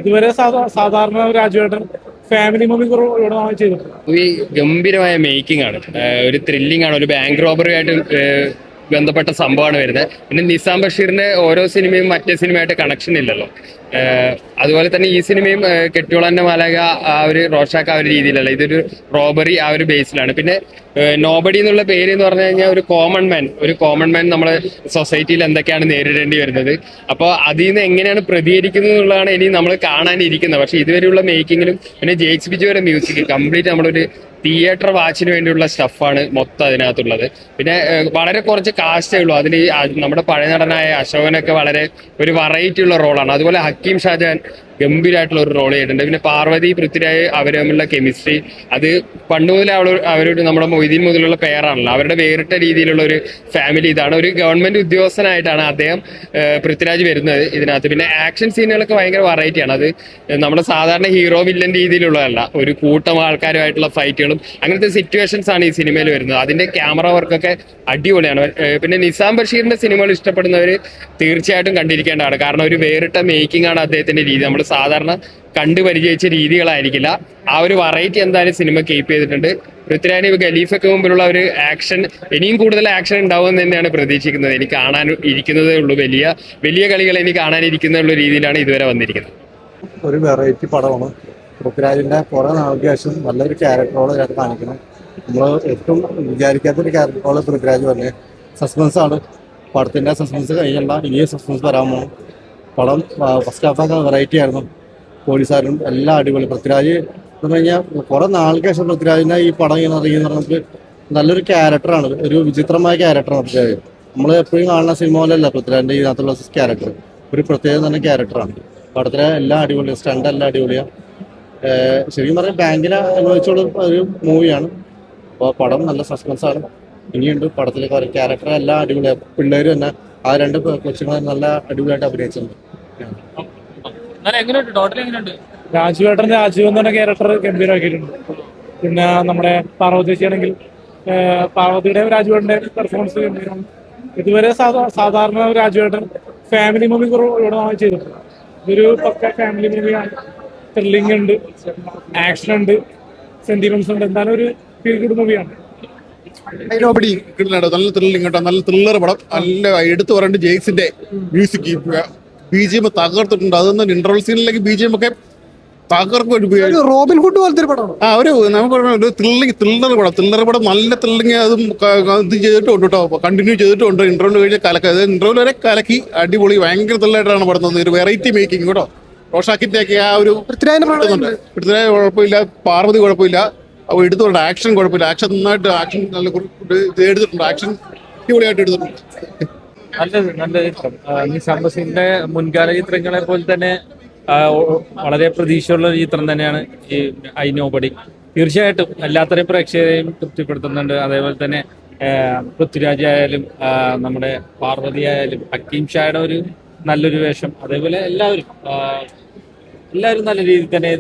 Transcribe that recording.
ഇതുവരെ സാധാരണ രാജുവേട്ടൻ family movie ചെയ്തിട്ടുണ്ട്. മൂവി ഗംഭീരമായ മേക്കിംഗ് ആണ്, ഒരു ത്രില്ലിംഗ് ആണ്, ഒരു ബാങ്ക് റോബറി ആയിട്ട് ബന്ധപ്പെട്ട സംഭവമാണ് വരുന്നത്. പിന്നെ നിസാം ബഷീറിന്റെ ഓരോ സിനിമയും മറ്റേ സിനിമയായിട്ട് കണക്ഷൻ ഇല്ലല്ലോ. അതുപോലെ തന്നെ ഈ സിനിമയും കെട്ടിയോളന്റെ മാലാക ആ ഒരു റോഷാക്ക് ആ ഒരു രീതിയിലല്ല, ഇതൊരു റോബറി ആ ഒരു ബേസിലാണ്. പിന്നെ നോബഡി എന്നുള്ള പേര് എന്ന് പറഞ്ഞു കഴിഞ്ഞാൽ ഒരു കോമൺ മാൻ നമ്മുടെ സൊസൈറ്റിയിൽ എന്തൊക്കെയാണ് നേരിടേണ്ടി വരുന്നത്, അപ്പോൾ അതിൽ നിന്ന് എങ്ങനെയാണ് പ്രതികരിക്കുന്നത് എന്നുള്ളതാണ് ഇനി നമ്മൾ കാണാനിരിക്കുന്നത്. പക്ഷെ ഇതുവരെയുള്ള മേക്കിങ്ങിലും പിന്നെ ജെയ്ക്സ് ബിജുവിന്റെ മ്യൂസിക് കംപ്ലീറ്റ് നമ്മളൊരു തിയേറ്റർ വാച്ചിന് വേണ്ടിയുള്ള സ്റ്റഫാണ് മൊത്തം അതിനകത്തുള്ളത്. പിന്നെ വളരെ കുറച്ച് കാസ്റ്റേ ഉള്ളൂ അതിൽ. നമ്മുടെ പഴയ നടനായ അശോകനൊക്കെ വളരെ ഒരു വെറൈറ്റി ഉള്ള റോളാണ്. അതുപോലെ ഹക്കീം ഷാജാൻ ഗംഭീരമായിട്ടുള്ള ഒരു റോൾ ചെയ്തിട്ടുണ്ട്. പിന്നെ പാർവതി പൃഥ്വിരാജ് അവർ തമ്മിലുള്ള കെമിസ്ട്രി, അത് പണ്ട് മുതലേ അവരോട് നമ്മുടെ മൊയ്തീൻ മുതലുള്ള പേരാണല്ലോ, അവരുടെ വേറിട്ട രീതിയിലുള്ള ഒരു ഫാമിലി. ഇതാണ് ഒരു ഗവൺമെന്റ് ഉദ്യോഗസ്ഥനായിട്ടാണ് അദ്ദേഹം പൃഥ്വിരാജ് വരുന്നത് ഇതിനകത്ത്. പിന്നെ ആക്ഷൻ സീനുകളൊക്കെ ഭയങ്കര വെറൈറ്റിയാണ്. അത് നമ്മുടെ സാധാരണ ഹീറോ വില്ലൻ രീതിയിലുള്ളതല്ല, ഒരു കൂട്ടം ആൾക്കാരുമായിട്ടുള്ള ഫൈറ്റുകളും അങ്ങനത്തെ സിറ്റുവേഷൻസ് ആണ് ഈ സിനിമയിൽ വരുന്നത്. അതിന്റെ ക്യാമറ വർക്കൊക്കെ അടിപൊളിയാണ്. പിന്നെ നിസാം ബഷീറിന്റെ സിനിമകൾ ഇഷ്ടപ്പെടുന്നവർ തീർച്ചയായിട്ടും കണ്ടിരിക്കേണ്ടതാണ്. കാരണം ഒരു വേറിട്ട മേക്കിംഗ് ആണ് അദ്ദേഹത്തിന്റെ രീതി. നമ്മൾ സാധാരണ കണ്ടു പരിചയിച്ച രീതികളായിരിക്കില്ല. ആ ഒരു വെറൈറ്റി എന്തായാലും സിനിമ കീപ്പ് ചെയ്തിട്ടുണ്ട്. പൃഥ്വിരാജ് ഖലീഫയ്ക്ക് മുമ്പിലുള്ള ഒരു ആക്ഷൻ, ഇനിയും കൂടുതൽ ആക്ഷൻ ഉണ്ടാവുമെന്ന് തന്നെയാണ് പ്രതീക്ഷിക്കുന്നത്. എനിക്ക് കാണാൻ ഇരിക്കുന്നതേ ഉള്ളൂ, വലിയ വലിയ കളികൾ എനിക്ക് കാണാനിരിക്കുന്ന രീതിയിലാണ് ഇതുവരെ വന്നിരിക്കുന്നത്. ഒരു വെറൈറ്റി പടമാണ്. പൃഥ്വിരാജിന്റെ കുറെ നാൾക്ക് ശേഷം നല്ലൊരു ക്യാരക്ടറോട് കാണിക്കണം. നമ്മൾ ഏറ്റവും വിചാരിക്കാത്തൊരു ക്യാരക്ടറോട് പൃഥ്വിരാജ് തന്നെ. സസ്പെൻസ് ആണ് പടത്തിന്റെ. സസ്പെൻസ് കഴിഞ്ഞല്ല, ഇനിയും സസ്പെൻസ് വരാൻ പോകും. പടം ഫസ്റ്റ് ഹാഫൊക്കെ വെറൈറ്റി ആയിരുന്നു. പോലീസുകാരും എല്ലാം അടിപൊളി. പൃഥ്വിരാജ് എന്ന് പറഞ്ഞാൽ കുറെ നാൾക്ക് ശേഷം പൃഥ്വിരാജിന്റെ ഈ പടം ഇങ്ങനെ ഇറങ്ങി നമുക്ക് നല്ലൊരു ക്യാരക്ടറാണ്, ഒരു വിചിത്രമായ ക്യാരക്ടറാണ് പൃഥ്വിരാജ്. നമ്മൾ എപ്പോഴും കാണുന്ന സിനിമ പോലെയല്ല പൃഥ്വിരാജിന്റെ ഇതിനകത്തുള്ള ക്യാരക്ടർ. ഒരു പ്രത്യേക തന്നെ ക്യാരക്ടറാണ്. പടത്തിലെ എല്ലാം അടിപൊളിയാണ്, സ്റ്റണ്ട് എല്ലാം അടിപൊളിയാണ്. ശരിക്കും പറഞ്ഞാൽ ബാങ്കിനെ അനുഭവിച്ചുള്ള ഒരു മൂവിയാണ്. അപ്പോൾ പടം നല്ല സസ്പെൻസ് ആണ്. ഇനിയുണ്ട് പടത്തിലെ ക്യാരക്ടർ എല്ലാം അടിപൊളിയാണ്. പിള്ളേർ തന്നെ ആ രണ്ട് കൊച്ചുങ്ങൾ നല്ല അടിപൊളിയായിട്ട് അഭിനയിച്ചിട്ടുണ്ട്. രാജുവേട്ടൻ രാജു എന്ന് പറഞ്ഞ ക്യാരക്ടർ ഗംഭീരമാക്കിയിട്ടുണ്ട്. പിന്നെ നമ്മുടെ പാർവതി ആണെങ്കിൽ പാർവതിയുടെ രാജുവേട്ടന്റെ പെർഫോമൻസ് ഗംഭീരമാണ്. ഇതുവരെ സാധാരണ രാജുവേട്ടൻ ഫാമിലി മൂവി ചെയ്തിട്ടുണ്ട്. ഇതൊരു പക്ക ഫാമിലി മൂവിയാണ്. ത്രില്ലിംഗ് ഉണ്ട്, ആക്ഷൻ ഉണ്ട്, സെന്റിമെന്റ്സ് ഉണ്ട്. എന്തായാലും ഒരു ഫീൽ ഗുഡ് മൂവിയാണ്. നല്ല ത്രില്ലിംഗ് കേട്ടോ, നല്ല ത്രില്ലർ പടം. നല്ല എടുത്തു പറയേണ്ട ജെയ്ക്സിന്റെ മ്യൂസിക്, BGM തകർത്തിട്ടുണ്ട്. അതൊന്നും ഇന്റർവൽ സീനിലേക്ക് BGM ഒക്കെ തകർക്കും. റോബിൻ ഹുഡ് പോലത്തെ പടമാണ്. ഒരു നമുക്ക് ഒരു ത്രില്ലർ പടം നല്ല ത്രില്ലിങ്. അതും ഇത് ചെയ്തിട്ടുണ്ട് കേട്ടോ, കണ്ടിന്യൂ ചെയ്തിട്ടുണ്ട്. ഇന്റർവ്യൂ കഴിഞ്ഞ ഇന്റർവ്യൂ വരെ കലക്കി അടിപൊളി, ഭയങ്കര ത്രില്ലായിട്ടാണ് പടം. ഒരു വെറൈറ്റി മേക്കിംഗ് കേട്ടോ. റോഷാക്കിന്റെ ഒക്കെ ആ ഒരു പൃഥ്വിരാജ് കുഴപ്പമില്ല, പാർവതി കുഴപ്പമില്ല, അപ്പോൾ എടുത്തുകൊണ്ട് ആക്ഷൻ കുഴപ്പമില്ല. ആക്ഷൻ നന്നായിട്ട് ആക്ഷൻ നല്ല എടുത്തിട്ടുണ്ട്. ആക്ഷൻ അടിപൊളിയായിട്ട് എടുത്തിട്ടുണ്ട്. നല്ല ചിത്രം. നിസാം ബഷീറിന്റെ മുൻകാല ചിത്രങ്ങളെ പോലെ തന്നെ വളരെ പ്രതീക്ഷയുള്ള ഒരു ചിത്രം തന്നെയാണ് ഈ ഐ നോബഡി. തീർച്ചയായിട്ടും എല്ലാത്തരം പ്രേക്ഷകരെയും തൃപ്തിപ്പെടുത്തുന്നുണ്ട്. അതേപോലെ തന്നെ പൃഥ്വിരാജ് ആയാലും നമ്മുടെ പാർവതി ആയാലും ഹക്കീം ഷായുടെ ഒരു നല്ലൊരു വേഷം, അതേപോലെ എല്ലാവരും നല്ല രീതിയിൽ തന്നെ